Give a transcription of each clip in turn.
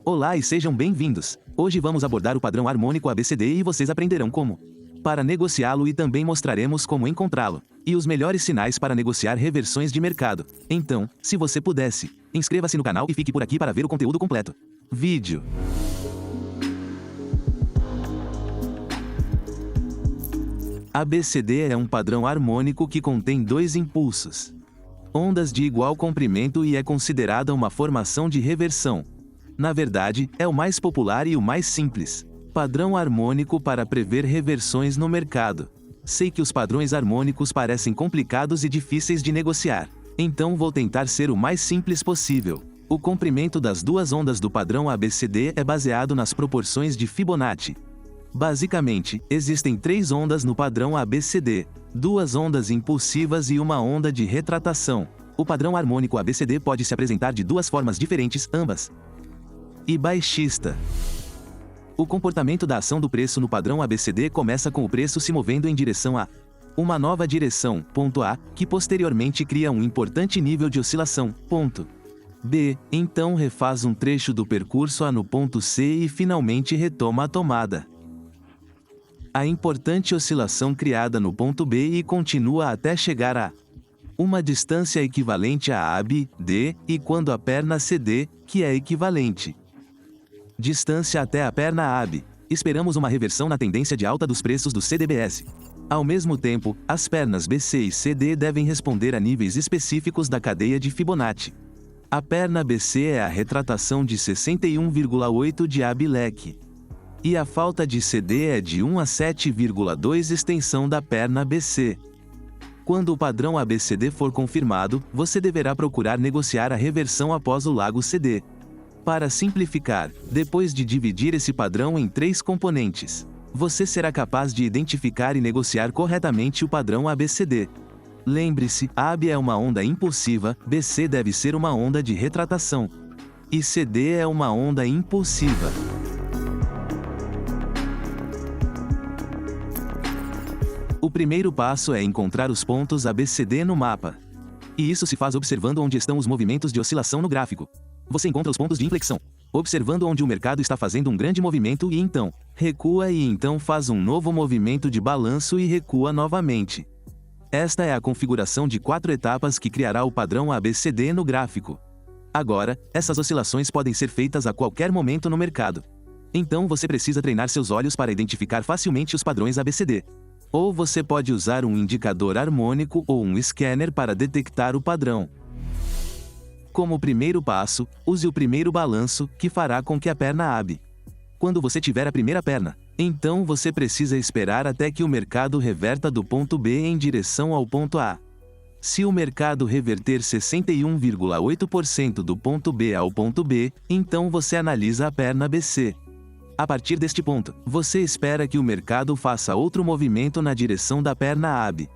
Olá e sejam bem-vindos! Hoje vamos abordar o padrão harmônico ABCD e vocês aprenderão como para negociá-lo e também mostraremos como encontrá-lo, e os melhores sinais para negociar reversões de mercado. Então, se você pudesse, inscreva-se no canal e fique por aqui para ver o conteúdo completo. Vídeo. ABCD é um padrão harmônico que contém dois impulsos, ondas de igual comprimento e é considerada uma formação de reversão. Na verdade, é o mais popular e o mais simples padrão harmônico para prever reversões no mercado. Sei que os padrões harmônicos parecem complicados e difíceis de negociar, então vou tentar ser o mais simples possível. O comprimento das duas ondas do padrão ABCD é baseado nas proporções de Fibonacci. Basicamente, existem três ondas no padrão ABCD, duas ondas impulsivas e uma onda de retratação. O padrão harmônico ABCD pode se apresentar de duas formas diferentes, ambas e baixista. O comportamento da ação do preço no padrão ABCD começa com o preço se movendo em direção a uma nova direção, ponto A, que posteriormente cria um importante nível de oscilação, ponto B, então refaz um trecho do percurso A no ponto C e finalmente retoma a tomada. A importante oscilação criada no ponto B e continua até chegar a uma distância equivalente a AB, D, e quando a perna CD, que é equivalente distância até a perna AB, esperamos uma reversão na tendência de alta dos preços do CDBS. Ao mesmo tempo, as pernas BC e CD devem responder a níveis específicos da cadeia de Fibonacci. A perna BC é a retratação de 61,8 de AB leque. E a falta de CD é de 1 a 7,2 extensão da perna BC. Quando o padrão ABCD for confirmado, você deverá procurar negociar a reversão após o lago CD. Para simplificar, depois de dividir esse padrão em três componentes, você será capaz de identificar e negociar corretamente o padrão ABCD. Lembre-se, AB é uma onda impulsiva, BC deve ser uma onda de retratação, e CD é uma onda impulsiva. O primeiro passo é encontrar os pontos ABCD no mapa. E isso se faz observando onde estão os movimentos de oscilação no gráfico. Você encontra os pontos de inflexão, observando onde o mercado está fazendo um grande movimento e então recua e então faz um novo movimento de balanço e recua novamente. Esta é a configuração de 4 etapas que criará o padrão ABCD no gráfico. Agora, essas oscilações podem ser feitas a qualquer momento no mercado. Então você precisa treinar seus olhos para identificar facilmente os padrões ABCD. Ou você pode usar um indicador harmônico ou um scanner para detectar o padrão. Como primeiro passo, use o primeiro balanço, que fará com que a perna AB. Quando você tiver a primeira perna, então você precisa esperar até que o mercado reverta do ponto B em direção ao ponto A. Se o mercado reverter 61,8% do ponto B ao ponto B, então você analisa a perna BC. A partir deste ponto, você espera que o mercado faça outro movimento na direção da perna AB.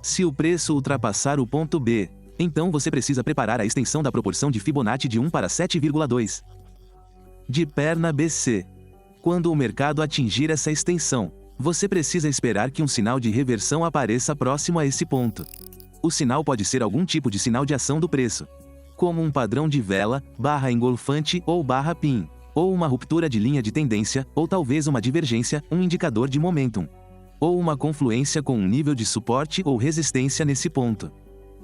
Se o preço ultrapassar o ponto B, então você precisa preparar a extensão da proporção de Fibonacci de 1 para 7,2 de perna BC. Quando o mercado atingir essa extensão, você precisa esperar que um sinal de reversão apareça próximo a esse ponto. O sinal pode ser algum tipo de sinal de ação do preço, como um padrão de vela, barra engolfante ou barra pin, ou uma ruptura de linha de tendência, ou talvez uma divergência, um indicador de momentum, ou uma confluência com um nível de suporte ou resistência nesse ponto.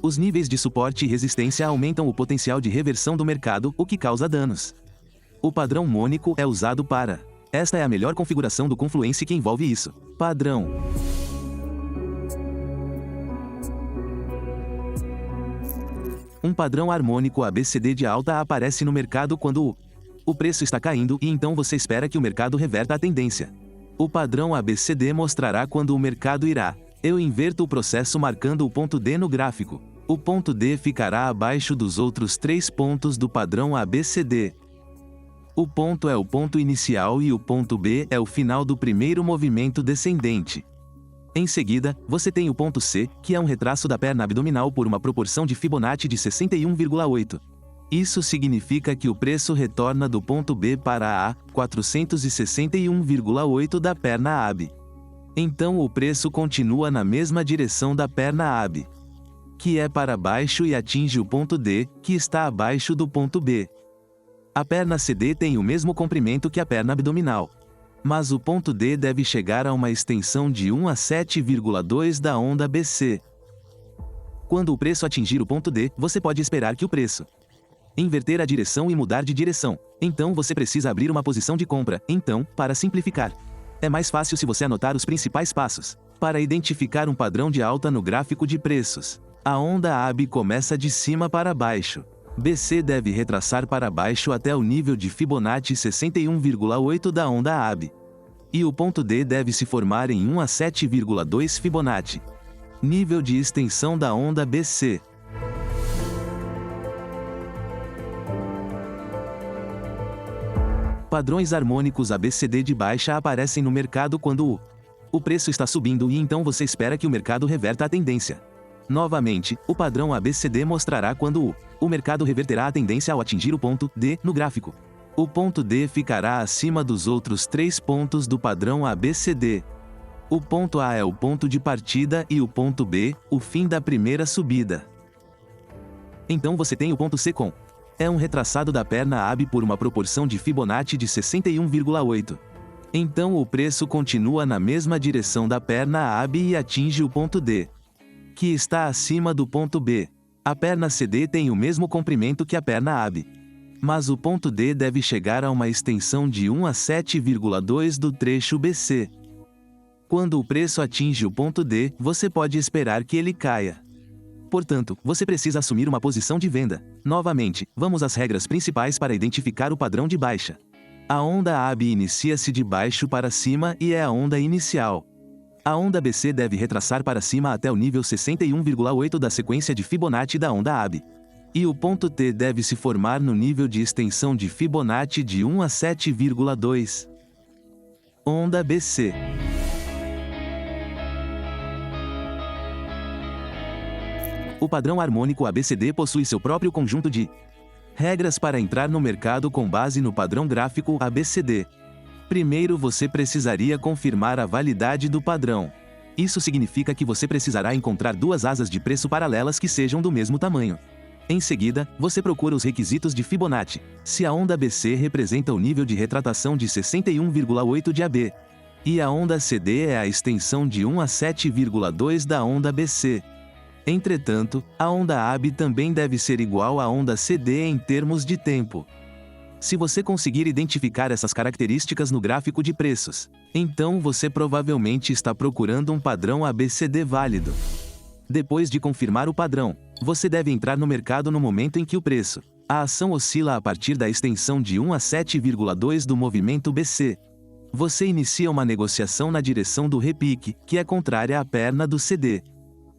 Os níveis de suporte e resistência aumentam o potencial de reversão do mercado, o que causa danos. O padrão mônico é usado para. Esta é a melhor configuração do confluência que envolve isso. Padrão. Um padrão harmônico ABCD de alta aparece no mercado quando o preço está caindo e então você espera que o mercado reverta a tendência. O padrão ABCD mostrará quando o mercado irá. Eu inverto o processo marcando o ponto D no gráfico. O ponto D ficará abaixo dos outros três pontos do padrão ABCD. O ponto é o ponto inicial e o ponto B é o final do primeiro movimento descendente. Em seguida, você tem o ponto C, que é um retraço da perna abdominal por uma proporção de Fibonacci de 61,8. Isso significa que o preço retorna do ponto B para a 461,8 da perna AB. Então o preço continua na mesma direção da perna AB, que é para baixo e atinge o ponto D, que está abaixo do ponto B. A perna CD tem o mesmo comprimento que a perna abdominal. Mas o ponto D deve chegar a uma extensão de 1 a 7,2 da onda BC. Quando o preço atingir o ponto D, você pode esperar que o preço inverter a direção e mudar de direção. Então você precisa abrir uma posição de compra. Então, para simplificar, é mais fácil se você anotar os principais passos. Para identificar um padrão de alta no gráfico de preços, a onda AB começa de cima para baixo. BC deve retraçar para baixo até o nível de Fibonacci 61,8 da onda AB. E o ponto D deve se formar em 1 a 7,2 Fibonacci. Nível de extensão da onda BC. Padrões harmônicos ABCD de baixa aparecem no mercado quando o preço está subindo e então você espera que o mercado reverta a tendência. Novamente, o padrão ABCD mostrará quando o mercado reverterá a tendência ao atingir o ponto D no gráfico. O ponto D ficará acima dos outros 3 pontos do padrão ABCD. O ponto A é o ponto de partida e o ponto B, o fim da primeira subida. Então você tem o ponto C com é um retraçado da perna AB por uma proporção de Fibonacci de 61,8. Então o preço continua na mesma direção da perna AB e atinge o ponto D, que está acima do ponto B. A perna CD tem o mesmo comprimento que a perna AB. Mas o ponto D deve chegar a uma extensão de 1 a 7,2 do trecho BC. Quando o preço atinge o ponto D, você pode esperar que ele caia. Portanto, você precisa assumir uma posição de venda. Novamente, vamos às regras principais para identificar o padrão de baixa. A onda AB inicia-se de baixo para cima e é a onda inicial. A onda BC deve retraçar para cima até o nível 61,8 da sequência de Fibonacci da onda AB. E o ponto T deve se formar no nível de extensão de Fibonacci de 1 a 7,2. Onda BC. O padrão harmônico ABCD possui seu próprio conjunto de regras para entrar no mercado com base no padrão gráfico ABCD. Primeiro você precisaria confirmar a validade do padrão. Isso significa que você precisará encontrar duas asas de preço paralelas que sejam do mesmo tamanho. Em seguida, você procura os requisitos de Fibonacci. Se a onda BC representa o nível de retratação de 61,8 de AB, e a onda CD é a extensão de 1 a 7,2 da onda BC. Entretanto, a onda AB também deve ser igual à onda CD em termos de tempo. Se você conseguir identificar essas características no gráfico de preços, então você provavelmente está procurando um padrão ABCD válido. Depois de confirmar o padrão, você deve entrar no mercado no momento em que o preço, a ação oscila a partir da extensão de 1 a 7,2 do movimento BC. Você inicia uma negociação na direção do repique, que é contrária à perna do CD.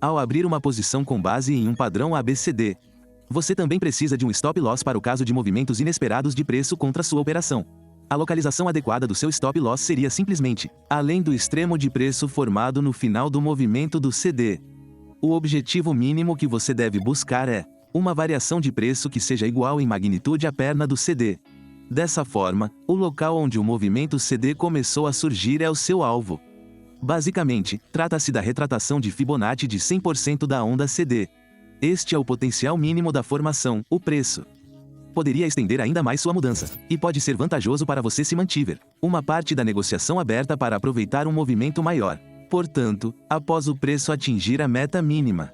Ao abrir uma posição com base em um padrão ABCD, você também precisa de um stop loss para o caso de movimentos inesperados de preço contra sua operação. A localização adequada do seu stop loss seria simplesmente além do extremo de preço formado no final do movimento do CD. O objetivo mínimo que você deve buscar é uma variação de preço que seja igual em magnitude à perna do CD. Dessa forma, o local onde o movimento CD começou a surgir é o seu alvo. Basicamente, trata-se da retratação de Fibonacci de 100% da onda CD. Este é o potencial mínimo da formação, o preço. Poderia estender ainda mais sua mudança, e pode ser vantajoso para você se mantiver uma parte da negociação aberta para aproveitar um movimento maior. Portanto, após o preço atingir a meta mínima,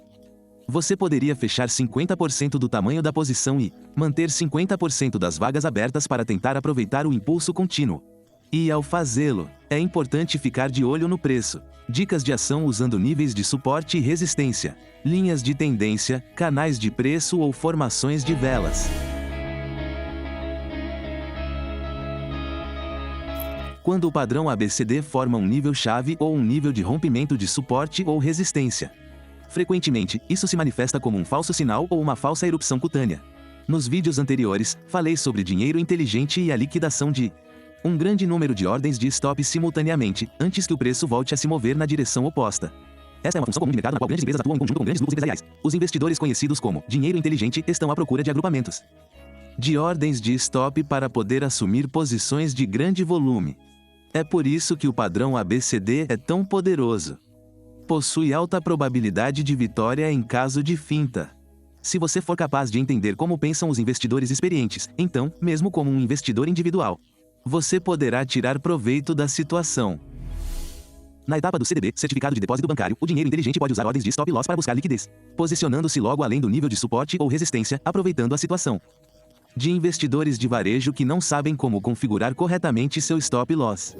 você poderia fechar 50% do tamanho da posição e manter 50% das vagas abertas para tentar aproveitar o impulso contínuo. E ao fazê-lo, é importante ficar de olho no preço. Dicas de ação usando níveis de suporte e resistência, linhas de tendência, canais de preço ou formações de velas. Quando o padrão ABCD forma um nível-chave ou um nível de rompimento de suporte ou resistência. Frequentemente, isso se manifesta como um falso sinal ou uma falsa erupção cutânea. Nos vídeos anteriores, falei sobre dinheiro inteligente e a liquidação de um grande número de ordens de stop simultaneamente, antes que o preço volte a se mover na direção oposta. Esta é uma função comum de mercado na qual grandes empresas atuam em conjunto com grandes grupos empresariais. Os investidores conhecidos como dinheiro inteligente estão à procura de agrupamentos de ordens de stop para poder assumir posições de grande volume. É por isso que o padrão ABCD é tão poderoso. Possui alta probabilidade de vitória em caso de finta. Se você for capaz de entender como pensam os investidores experientes, então, mesmo como um investidor individual, você poderá tirar proveito da situação. Na etapa do CDB, Certificado de Depósito Bancário, o dinheiro inteligente pode usar ordens de stop loss para buscar liquidez, posicionando-se logo além do nível de suporte ou resistência, aproveitando a situação. De investidores de varejo que não sabem como configurar corretamente seu stop loss.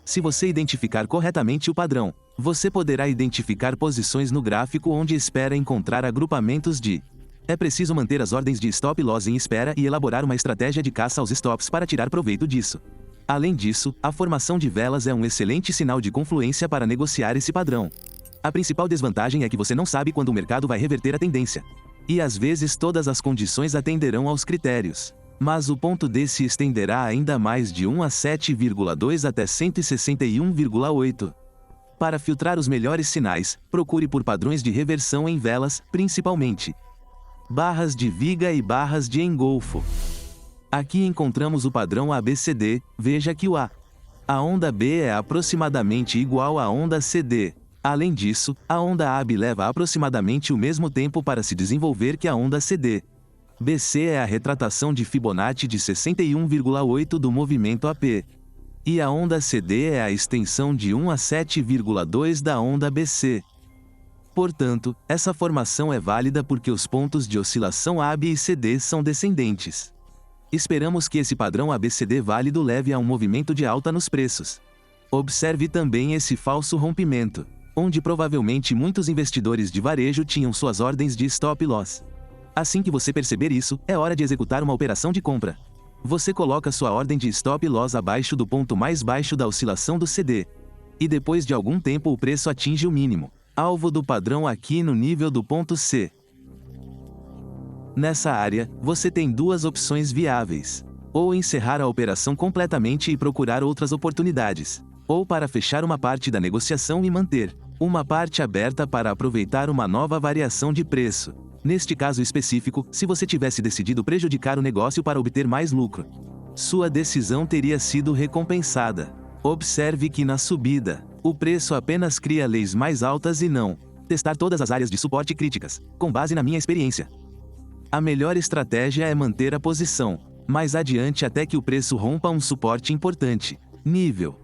Se você identificar corretamente o padrão, você poderá identificar posições no gráfico onde espera encontrar agrupamentos de. É preciso manter as ordens de stop loss em espera e elaborar uma estratégia de caça aos stops para tirar proveito disso. Além disso, a formação de velas é um excelente sinal de confluência para negociar esse padrão. A principal desvantagem é que você não sabe quando o mercado vai reverter a tendência. E às vezes todas as condições atenderão aos critérios. Mas o ponto D se estenderá ainda mais de 1 a 7,2 até 161,8. Para filtrar os melhores sinais, procure por padrões de reversão em velas, principalmente barras de viga e barras de engolfo. Aqui encontramos o padrão ABCD, veja que a onda B é aproximadamente igual à onda CD. Além disso, a onda AB leva aproximadamente o mesmo tempo para se desenvolver que a onda CD. BC é a retratação de Fibonacci de 61,8 do movimento AP. E a onda CD é a extensão de 1 a 7,2 da onda BC. Portanto, essa formação é válida porque os pontos de oscilação AB e CD são descendentes. Esperamos que esse padrão ABCD válido leve a um movimento de alta nos preços. Observe também esse falso rompimento, onde provavelmente muitos investidores de varejo tinham suas ordens de stop loss. Assim que você perceber isso, é hora de executar uma operação de compra. Você coloca sua ordem de stop loss abaixo do ponto mais baixo da oscilação do CD. E depois de algum tempo o preço atinge o mínimo, alvo do padrão aqui no nível do ponto C. Nessa área, você tem duas opções viáveis. Ou encerrar a operação completamente e procurar outras oportunidades. Ou para fechar uma parte da negociação e manter uma parte aberta para aproveitar uma nova variação de preço. Neste caso específico, se você tivesse decidido prejudicar o negócio para obter mais lucro, sua decisão teria sido recompensada. Observe que na subida, o preço apenas cria leis mais altas e não testar todas as áreas de suporte críticas, com base na minha experiência. A melhor estratégia é manter a posição mais adiante até que o preço rompa um suporte importante, nível.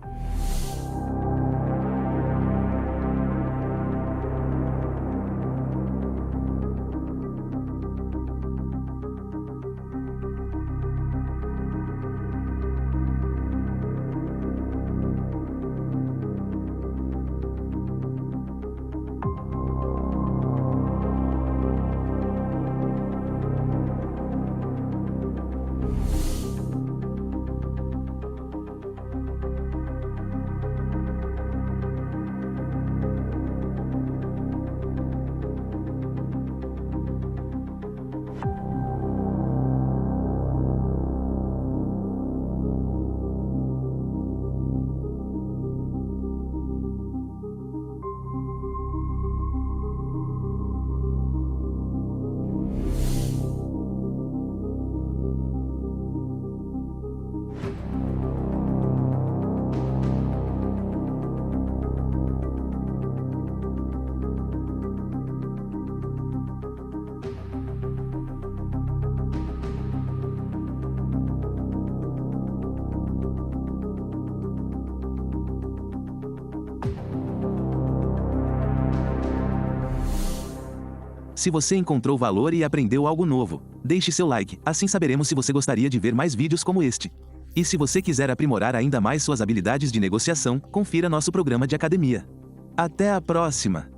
Se você encontrou valor e aprendeu algo novo, deixe seu like, assim saberemos se você gostaria de ver mais vídeos como este. E se você quiser aprimorar ainda mais suas habilidades de negociação, confira nosso programa de academia. Até a próxima!